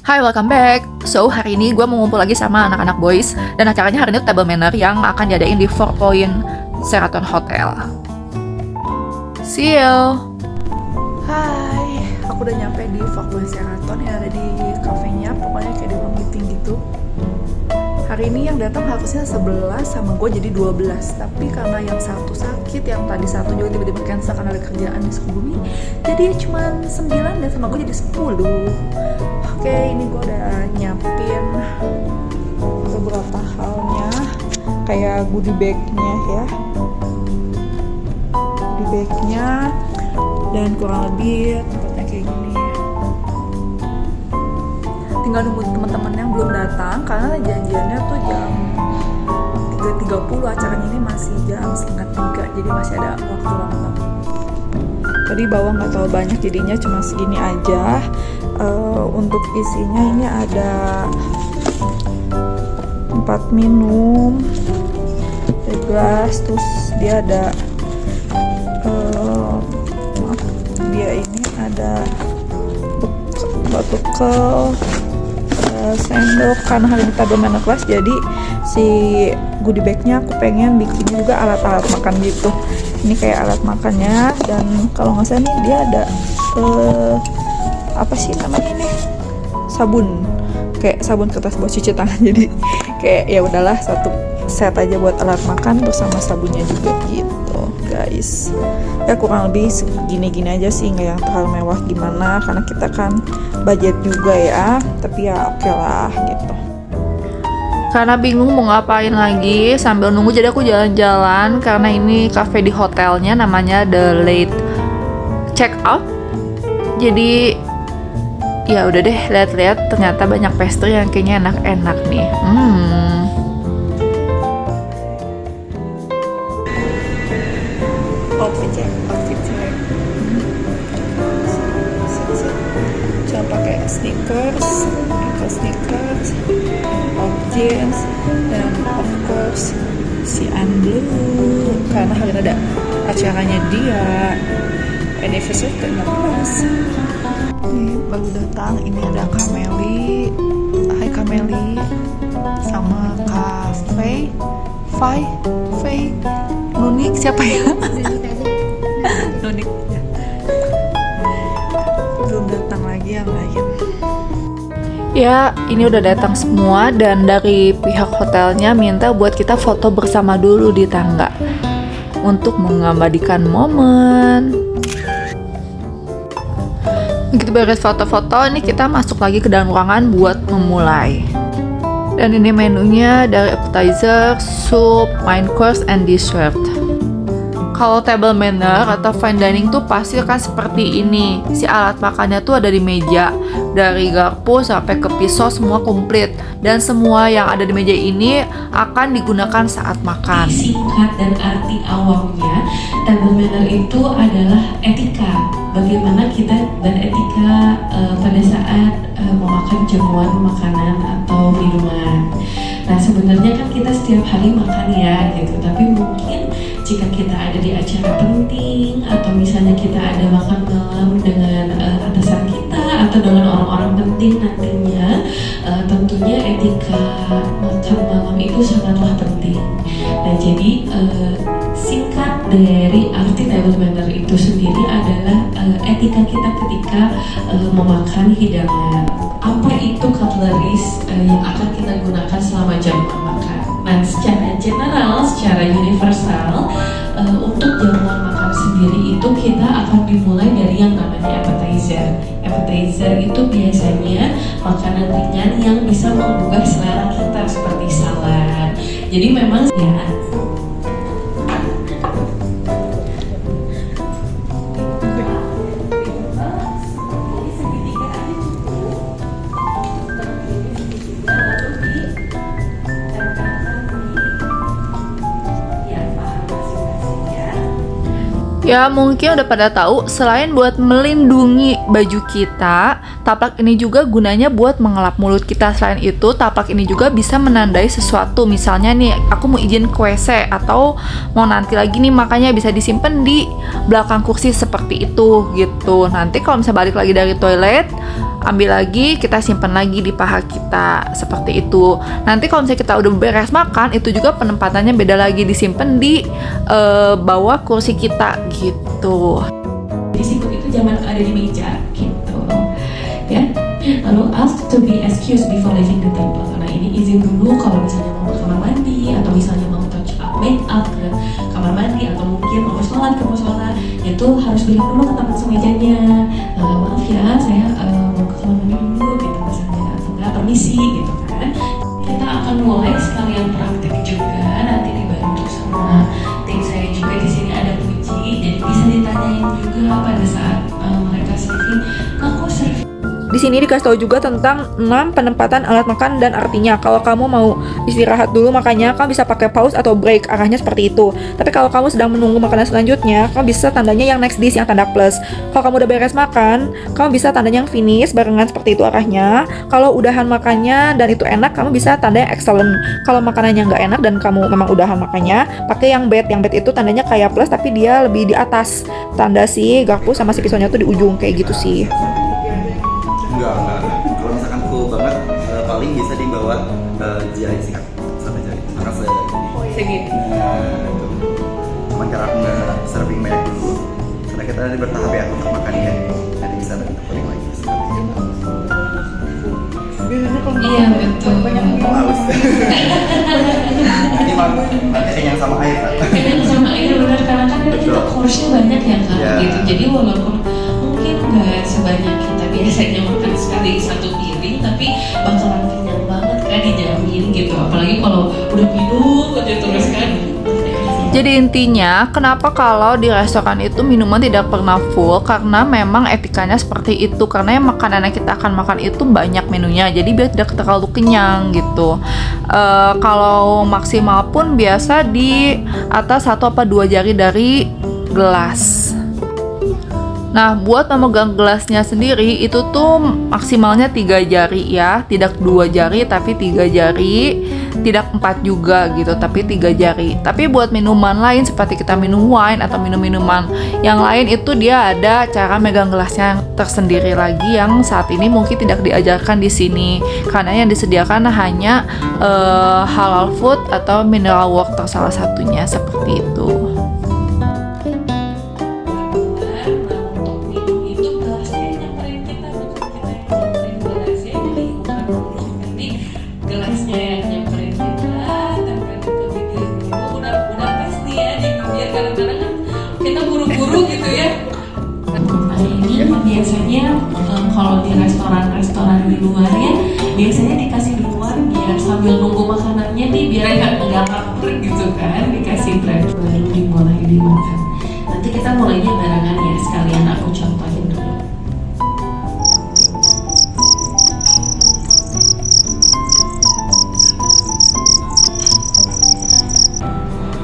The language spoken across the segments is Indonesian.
Hai, welcome back. So, hari ini gue mau ngumpul lagi sama anak-anak boys. Dan acaranya hari ini table manner yang akan diadain di 4 Point Sheraton Hotel. See you. Hai, aku udah nyampe di 4 Point Sheraton yang ada di kafenya. Pokoknya kayak di ruang meeting gitu. Hari ini yang datang harusnya 11 sama gue jadi 12. Tapi karena yang satu sakit, yang tadi satu juga tiba-tiba cancel karena ada kerjaan di Sukabumi, jadi cuma 9 dan sama gue jadi 10. Oke, ini gue udah nyiapin beberapa halnya, kayak goodie bag-nya ya, goodie bag-nya, dan kurang lebih tempatnya kayak gini. Tinggal nunggu teman-teman yang belum datang karena janjiannya tuh jam 3.30, acaranya ini masih jam 2:30, jadi masih ada waktu lama. Tadi bawah nggak terlalu banyak, jadinya cuma segini aja. Untuk isinya ini ada 4 minum, gelas, terus dia ada dia ini ada bekel, sendok. Karena hari ini table manner class, jadi si goodie bag-nya aku pengen bikin juga alat-alat makan gitu. Ini kayak alat makannya, dan kalau nggak salah nih dia ada apa sih namanya nih, sabun, kayak sabun kertas buat cuci tangan. Jadi kayak ya udahlah, satu set aja buat alat makan bersama sabunnya juga gitu guys. Ya kurang lebih segini-gini aja sih, nggak yang terlalu mewah gimana karena kita kan budget juga ya, tapi ya oke lah gitu. Karena bingung mau ngapain lagi sambil nunggu, jadi aku jalan-jalan karena ini cafe di hotelnya namanya The Late Check Out. Jadi ya udah deh, lihat-lihat ternyata banyak pastry yang kayaknya enak-enak nih. Outfit check. Jangan pakai sneakers, jeans, dan of course si Blue karena hari ini ada acaranya dia anniversary ke-16. Ini baru datang, ini ada Kameli. Hai Kameli, sama Cafe Faye, Nunik, siapa ya? Nunik belum datang lagi yang lain. Ya, ini udah datang semua, dan dari pihak hotelnya minta buat kita foto bersama dulu di tangga untuk mengabadikan momen. Begitu beres foto-foto, ini kita masuk lagi ke dalam ruangan buat memulai. Dan ini menunya dari appetizer, soup, main course, and dessert. Kalau table manner atau fine dining tuh pasti akan seperti ini. Si alat makannya tuh ada di meja, dari garpu sampai ke pisau semua komplit. Dan semua yang ada di meja ini akan digunakan saat makan. Singkat dan arti awamnya, table manner itu adalah etika. Bagaimana kita dan etika pada saat memakan jamuan makanan atau minuman. Nah, sebenarnya kan kita setiap hari makan ya gitu, tapi mungkin jika kita ada di acara penting atau misalnya kita ada makan malam dengan atasan kita atau dengan orang-orang penting nantinya, tentunya etika makan malam itu sangatlah penting. Nah, jadi singkat dari arti table manner itu sendiri adalah etika kita ketika memakan hidangan. Apa itu cutleries yang akan kita gunakan selama jamuan makan? Nah, secara general, secara universal, untuk jamuan makan sendiri itu kita akan dimulai dari yang namanya appetizer. Appetizer itu biasanya makanan ringan yang bisa menggugah selera kita seperti salad. Jadi memang ya, ya mungkin udah pada tahu, selain buat melindungi baju kita, taplak ini juga gunanya buat mengelap mulut kita. Selain itu, taplak ini juga bisa menandai sesuatu. Misalnya nih, aku mau izin ke WC atau mau nanti lagi nih, makanya bisa disimpan di belakang kursi seperti itu gitu. Nanti kalau misalnya balik lagi dari toilet, ambil lagi, kita simpan lagi di paha kita, seperti itu. Nanti kalau misalnya kita udah beres makan, itu juga penempatannya beda lagi, disimpan di bawah kursi kita gitu. Jadi sikut itu zaman ada di meja gitu ya. Lalu ask to be excused before leaving the temple, karena ini izin dulu kalau misalnya mau ke kamar mandi atau misalnya mau touch up make up ke kamar mandi atau mungkin mau sholat ke musola, itu harus bilang dulu ke tempat semejanya, maaf ya saya mau ke kamar mandi dulu gitu misalnya, atau enggak permisi gitu kan. Kita akan mulai sekalian praktek juga, nanti dibantu sama tim saya juga. Di sini ada Puji, jadi bisa ditanyain juga pada saat mereka serving, aku serving. Di sini dikasih tahu juga tentang 6 penempatan alat makan dan artinya. Kalau kamu mau istirahat dulu makannya, kamu bisa pakai pause atau break, arahnya seperti itu. Tapi kalau kamu sedang menunggu makanan selanjutnya, kamu bisa tandanya yang next dish, yang tanda plus. Kalau kamu udah beres makan, kamu bisa tandanya yang finish barengan, seperti itu arahnya. Kalau udahan makannya dan itu enak, kamu bisa tandanya excellent. Kalau makanannya nggak enak dan kamu memang udahan makannya, pakai yang bad. Yang bad itu tandanya kayak plus tapi dia lebih di atas. Tanda si garpu sama si pisaunya tuh di ujung, kayak gitu sih. Enggak. Kalau misalkan full banget, paling bisa di bawah jari sikat sampai jari. Maka Segini. Cuman karena aku nggak serving banyak dulu, karena kita nanti bertahap ya untuk makannya, nanti bisa paling lagi. Iya betul. Haus. Ini materi yang sama air kan? Yang sama air benar, karena kan kita course-nya banyak ya kan, gitu. Jadi walaupun mungkin nggak sebanyak kita biasanya makan sekali satu piring, tapi bakalan kenyang banget kan, dijamin gitu. Apalagi kalau udah minum aja terus kan. Jadi intinya, kenapa kalau di restoran itu minuman tidak pernah full? Karena memang etikanya seperti itu. Karena yang makanan yang kita akan makan itu banyak menunya, jadi biar tidak terlalu kenyang gitu. Kalau maksimal pun biasa di atas 1 apa 2 jari dari gelas. Nah, buat memegang gelasnya sendiri itu tuh maksimalnya 3 jari ya, tidak 2 jari tapi 3 jari, tidak 4 juga gitu, tapi 3 jari. Tapi buat minuman lain seperti kita minum wine atau minum-minuman yang lain, itu dia ada cara megang gelasnya yang tersendiri lagi, yang saat ini mungkin tidak diajarkan di sini karena yang disediakan hanya halal food atau mineral water salah satunya, seperti itu. Biasanya kalau di restoran di luar ya, biasanya dikasih duluan biar sambil nunggu makanannya nih, biar nggak lapar gitu kan, dikasih bread baru dimulai dimakan. Nanti kita mulainya barengan ya, sekalian aku contohin dulu.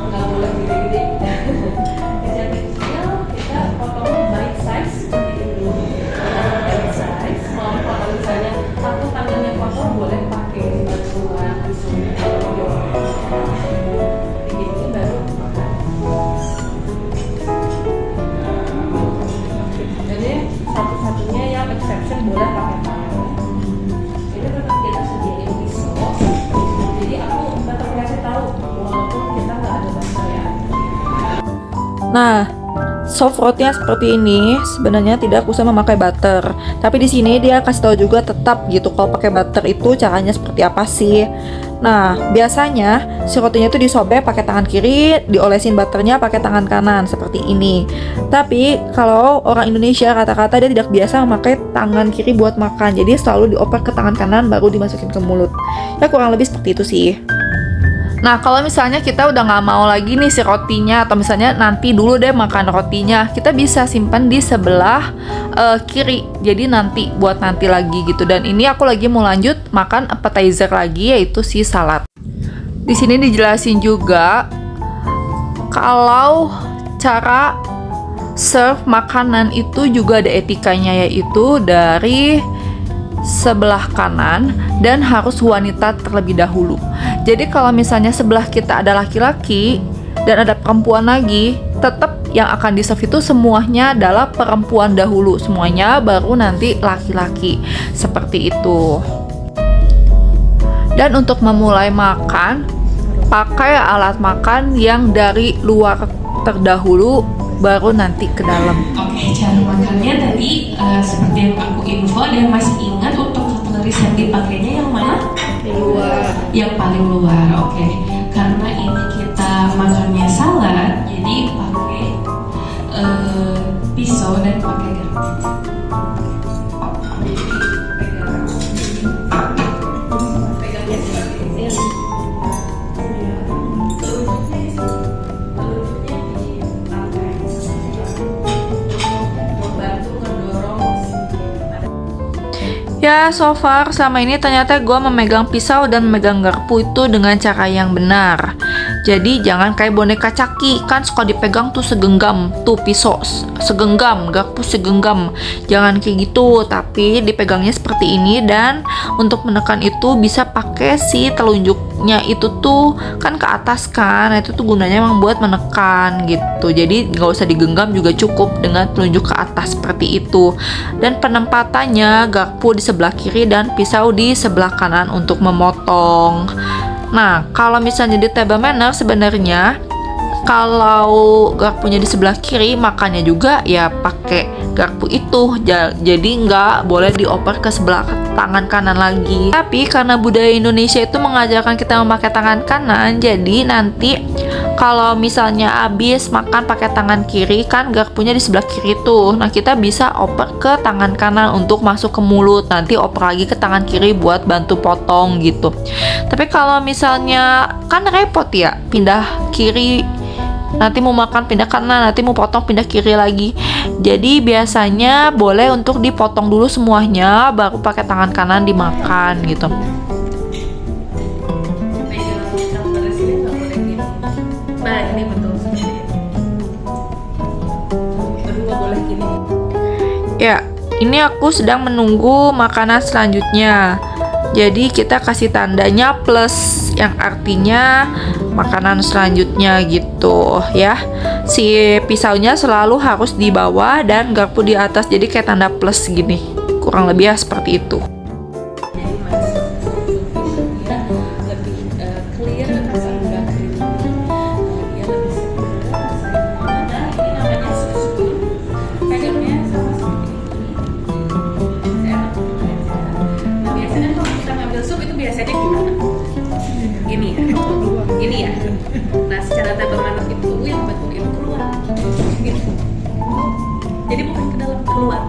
Nggak boleh gede-gede. Kecil-kecil kita potong bite size. Aku tangannya kotor, boleh pakai bantuan begini baru makan. Jadi satu-satunya yang exception boleh pakai tangan. Ini tetap kita sediain pisau. Jadi aku tetap kasih tahu walaupun kita nggak ada butter ya. Nah, soft rootnya seperti ini sebenarnya tidak usah memakai butter, tapi di sini dia kasih tahu juga tetap gitu kalau pakai butter itu caranya seperti apa sih. Nah, biasanya si rotinya itu disobek pakai tangan kiri, diolesin butternya pakai tangan kanan seperti ini. Tapi kalau orang Indonesia kata-kata dia tidak biasa memakai tangan kiri buat makan, jadi selalu dioper ke tangan kanan baru dimasukin ke mulut. Ya kurang lebih seperti itu sih. Nah, kalau misalnya kita udah nggak mau lagi nih si rotinya, atau misalnya nanti dulu deh makan rotinya, kita bisa simpan di sebelah kiri. Jadi nanti buat nanti lagi gitu. Dan ini aku lagi mau lanjut makan appetizer lagi, yaitu si salad. Di sini dijelasin juga kalau cara serve makanan itu juga ada etikanya, yaitu dari sebelah kanan dan harus wanita terlebih dahulu. Jadi kalau misalnya sebelah kita ada laki-laki, dan ada perempuan lagi, tetap yang akan di-serve itu semuanya adalah perempuan dahulu, semuanya baru nanti laki-laki. Seperti itu. Dan untuk memulai makan, pakai alat makan yang dari luar terdahulu, baru nanti ke dalam. Oke, cara makannya tadi seperti yang aku info, dan masih ingat untuk cutleries yang dipakainya yang mana? Luar. Yang paling luar, oke. Karena ini kita makannya salad, jadi pakai pisau dan pakai garpu. Ya, so far selama ini ternyata gue memegang pisau dan memegang garpu itu dengan cara yang benar. Jadi jangan kayak boneka caki, kan suka dipegang tuh segenggam, tuh pisau segenggam, garpu segenggam. Jangan kayak gitu, tapi dipegangnya seperti ini. Dan untuk menekan itu bisa pakai si telunjuknya itu tuh kan ke atas kan, itu tuh gunanya emang buat menekan gitu. Jadi nggak usah digenggam juga cukup dengan telunjuk ke atas seperti itu. Dan penempatannya garpu di sebelah kiri dan pisau di sebelah kanan untuk memotong. Nah, kalau misalnya di table manner sebenarnya kalau garpunya di sebelah kiri, makannya juga ya pakai garpu itu. Jadi nggak boleh dioper ke sebelah tangan kanan lagi. Tapi karena budaya Indonesia itu mengajarkan kita memakai tangan kanan, jadi nanti kalau misalnya habis makan pakai tangan kiri, kan garpunya di sebelah kiri tuh. Nah, kita bisa oper ke tangan kanan untuk masuk ke mulut. Nanti oper lagi ke tangan kiri buat bantu potong gitu. Tapi kalau misalnya kan repot ya, pindah kiri, nanti mau makan pindah kanan, nanti mau potong pindah kiri lagi. Jadi biasanya boleh untuk dipotong dulu semuanya, baru pakai tangan kanan dimakan gitu. Nah, ini betul. Baru nggak boleh gini. Ya, ini aku sedang menunggu makanan selanjutnya. Jadi kita kasih tandanya plus, yang artinya makanan selanjutnya gitu ya. Si pisaunya selalu harus di bawah dan garpu di atas, jadi kayak tanda plus gini. Kurang lebih ya seperti itu. Jadi masuk dia lebih clear, rasa enggak creamy, dia lebih segar, rasanya. Nah, ini namanya susu. Pegangnya sama seperti ini. Saya aja. Nah, biasanya kalau kita ngambil sup itu biasanya gimana? Gini ya, gini ya. Nah, secara table manner itu yang betul itu keluar. Gitu. Jadi bukan ke dalam, keluar.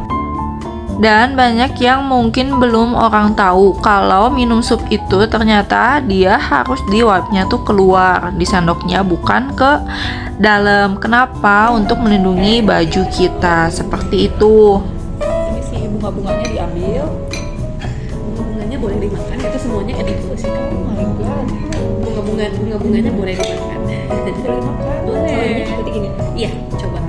Dan banyak yang mungkin belum orang tahu kalau minum sup itu ternyata dia harus di wipe-nya tuh keluar di sendoknya, bukan ke dalam. Kenapa? Untuk melindungi baju kita seperti itu. Ini si bunga-bunganya diambil. Bunga-bunganya boleh dimakan, itu semuanya edible sih. Oh my god. Bunga-bunganya boleh dimakan. Boleh makan. Boleh. Seperti gini. Iya, coba.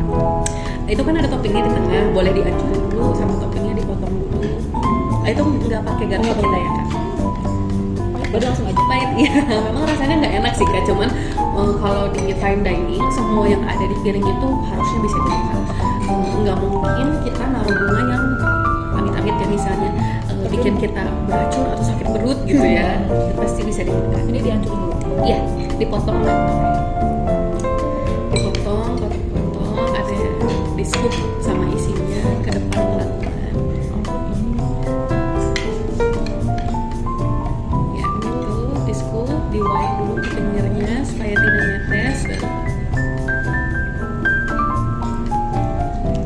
Itu kan ada toppingnya di tengah, boleh dihancurin dulu sama toppingnya dipotong dulu. Itu nggak pakai garpu kita ya kak? Baru langsung aja. Pahit, iya. Memang rasanya nggak enak sih kak. Cuman kalau di fine dining semua yang ada di piring itu harusnya bisa dimakan. Nggak mungkin kita naruh bunga yang amit-amit ya misalnya bikin kita beracun atau sakit perut gitu ya. Itu pasti bisa dimakan. Ini dihancurin dulu. Iya, dipotong lah. Dipotong, ada di scoop sama isinya ke depan pelan-pelan. Ya, gitu, di scoop, di wipe dulu pinggirnya supaya tidak netes.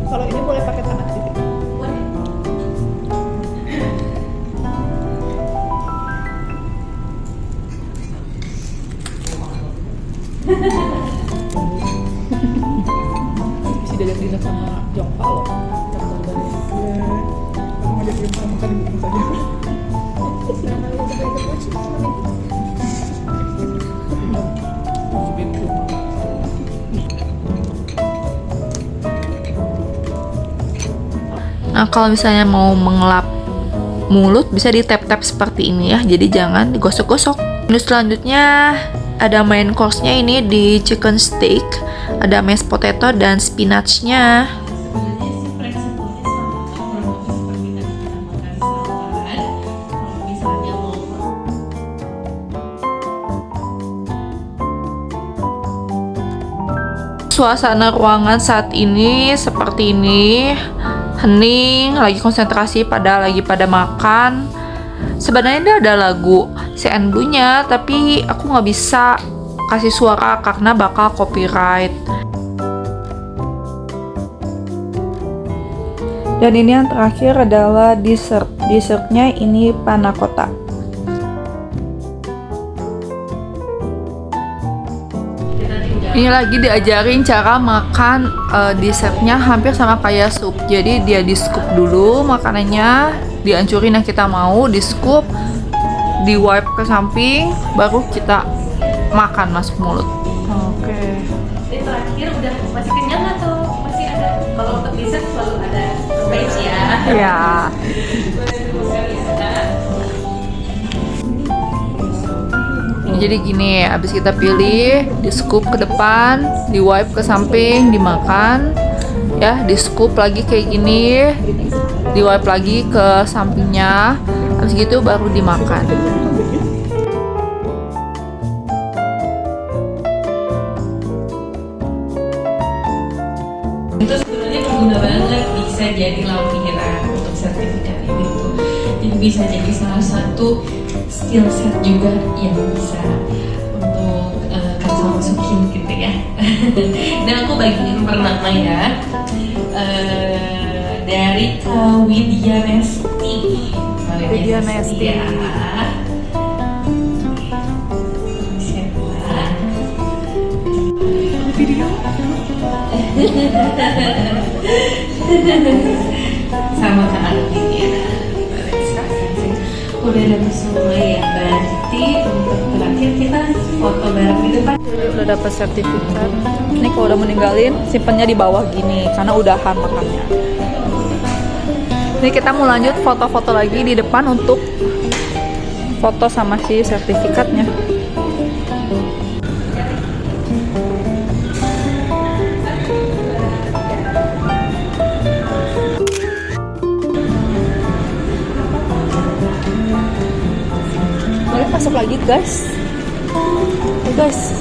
Kalau ini boleh pakai tangan titik. Boleh. Bisa diajak sama Jongpal loh. Kamu ngajak dia makan saja. Nah, kalau misalnya mau mengelap mulut bisa di tap-tap seperti ini ya. Jadi jangan digosok-gosok. Menu selanjutnya ada main course-nya ini di chicken steak, ada mashed potato dan spinach-nya. Sebenarnya sih prinsipnya sama kan, kurang lebih seperti tadi kita makan salad. Kalau misalnya mau Suasana ruangan saat ini seperti ini, hening, lagi konsentrasi lagi pada makan. Sebenarnya ini ada lagu CN Blue-nya, tapi aku nggak bisa kasih suara karena bakal copyright. Dan ini yang terakhir adalah dessert. Dessertnya ini panna cotta. Ini lagi diajarin cara makan dessertnya hampir sama kayak sup. Jadi dia di scoop dulu makanannya, dihancurin yang kita mau, di scoop, di wipe ke samping, baru kita makan masuk mulut. Oke. ini terakhir udah masih kenyang atau masih ada? Kalau untuk dessert selalu ada surprise ya. Ya. Jadi gini, abis kita pilih, di scoop ke depan, di wipe ke samping, dimakan, ya, di scoop lagi kayak gini, di wipe lagi ke sampingnya, abis gitu baru dimakan. Itu sebenarnya berguna banget, bisa jadi lampiran untuk sertifikat ini tuh. Jadi bisa jadi salah satu skill set juga yang bisa untuk Kak masukin gitu ya. Dan aku bagiin per nama ya, dari Kak Widya Nesti. Widya Nesti. Ya. Siapa? Video. Sama Kak Ardi ya. Udah dapet semua ya, berarti untuk terakhir kita foto bareng di depan. Udah dapat sertifikat. Ini kalau udah meninggalin, simpennya di bawah gini karena udahan makannya. Ini kita mau lanjut foto-foto lagi di depan untuk foto sama si sertifikatnya. Boleh masuk lagi guys. Guys.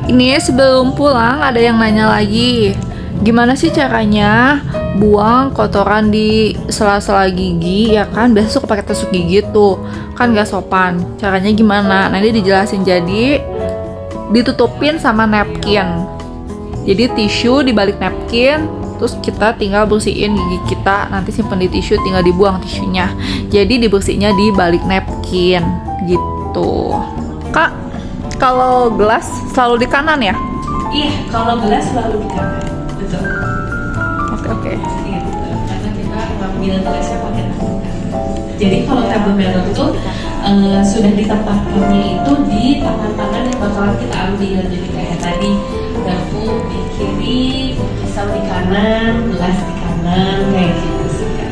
Ini sebelum pulang ada yang nanya lagi, gimana sih caranya buang kotoran di sela-sela gigi, ya kan? Biasa suka pakai tusuk gigi tuh, kan gak sopan. Caranya gimana? Nanti dijelasin. Jadi ditutupin sama napkin. Jadi tisu di balik napkin, terus kita tinggal bersihin gigi kita. Nanti simpen di tisu, tinggal dibuang tisunya. Jadi dibersihinnya di balik napkin, gitu. Kak, kalau gelas selalu di kanan ya? Iya, kalau gelas selalu di kanan. Betul. Oke. Gitu. Karena kita ngambil gelasnya pakai tangan kanan. Jadi kalau table manner tuh sudah ditempatkannya itu di tangan-tangan yang bakalan kita ambil. Jadi kayak tadi garpu di kiri, pisau di kanan, gelas di kanan, kayak gitu sih Kak.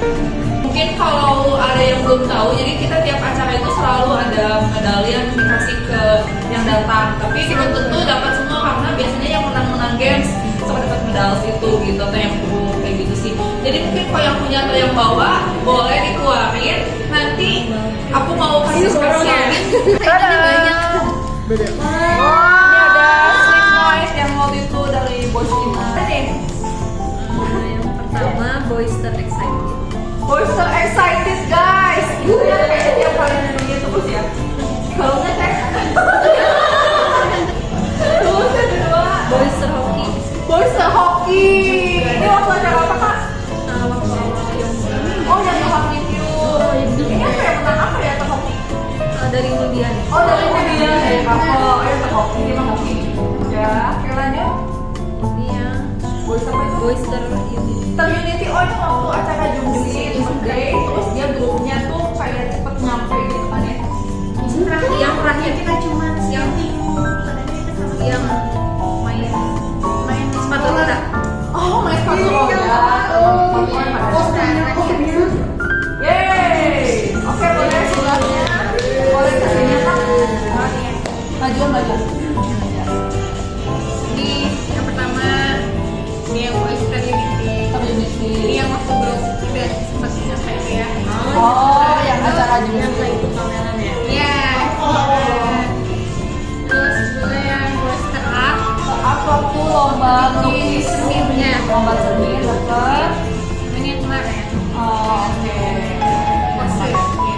Mungkin kalau ada yang belum tahu, jadi kita tiap acara itu selalu ada medali yang dikasih ke yang datang. Tapi belum tentu dapat semua karena biasanya yang menang-menang games suka dapat medali itu gitu, atau yang buruk kayak gitu sih. Jadi mungkin kalau yang punya atau yang bawa boleh dikeluarin. Nanti aku mau kasih spesial. Tada! Beda. Ini ada sleep noise yang waktu itu dari Boys Lima. Yang pertama, Boyster Excited. Boys so excited guys. Itu ya kayak tiap kali nyanyi terus ya. Kalau nggak kayak terus yang kedua Boyster Hockey. Boys so hockey. Ini waktu acara apa kak? Waktu awal yang Oh yang hockey view. Ini apa ya, menang apa ya, atau hockey? dari undian. Oh dari dia ya kapal. Untuk hockey, ini mah hockey. Ya, oke lanjut. Ini yang Boys apa itu? Boyster Unity. Ter Unity, oh itu waktu acara Jumsi Day, terus dia dulu Yeay. Oke, boleh sebelahnya. Boleh kesini Kak. Maju. Ini yang pertama, ini yang voice community. Ini yang waktu belum udah sempat nyampe itu ya. Oh, yang acara juga. itu kameranya. Iya. Terus juga yang voice up. Apa tuh lomba Ini melukis? seninya. Lomba seni, dapat. Ini yang kemarin. Oh, oke. Pose. Iya.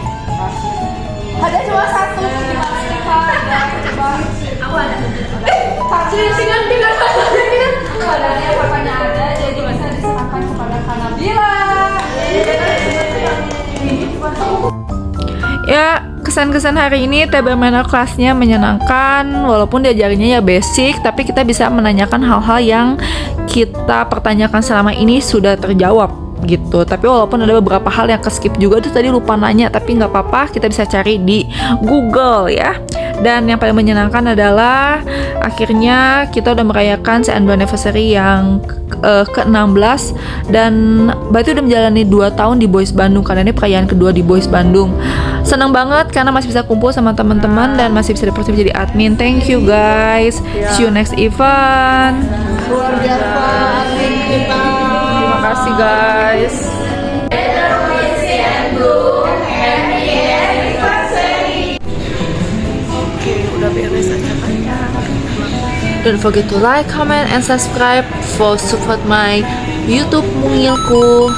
Ada cuma satu, gimana nih Kak? Ya, coba. Awal. Kak, sini bilang kadarnya kakaknya ada, jadi bisa diserahkan kepada Kak Nabila. Ya, kesan-kesan hari ini TB Manor kelasnya menyenangkan, walaupun diajarinnya ya basic, tapi kita bisa menanyakan hal-hal yang kita pertanyakan selama ini sudah terjawab gitu. Tapi walaupun ada beberapa hal yang skip juga tuh tadi lupa nanya, tapi nggak apa-apa, kita bisa cari di Google ya. Dan yang paling menyenangkan adalah akhirnya kita udah merayakan C&2 anniversary yang ke-16 dan berarti udah menjalani 2 tahun di Boys Bandung, karena ini perayaan kedua di Boys Bandung. Senang banget karena masih bisa kumpul sama teman-teman dan masih bisa diproses jadi admin. Thank you guys. See you next event. Luar biasa admin kita. Terima kasih guys. Oke, udah beres acaranya. Don't forget to like, comment, and subscribe for support my YouTube Mungilku.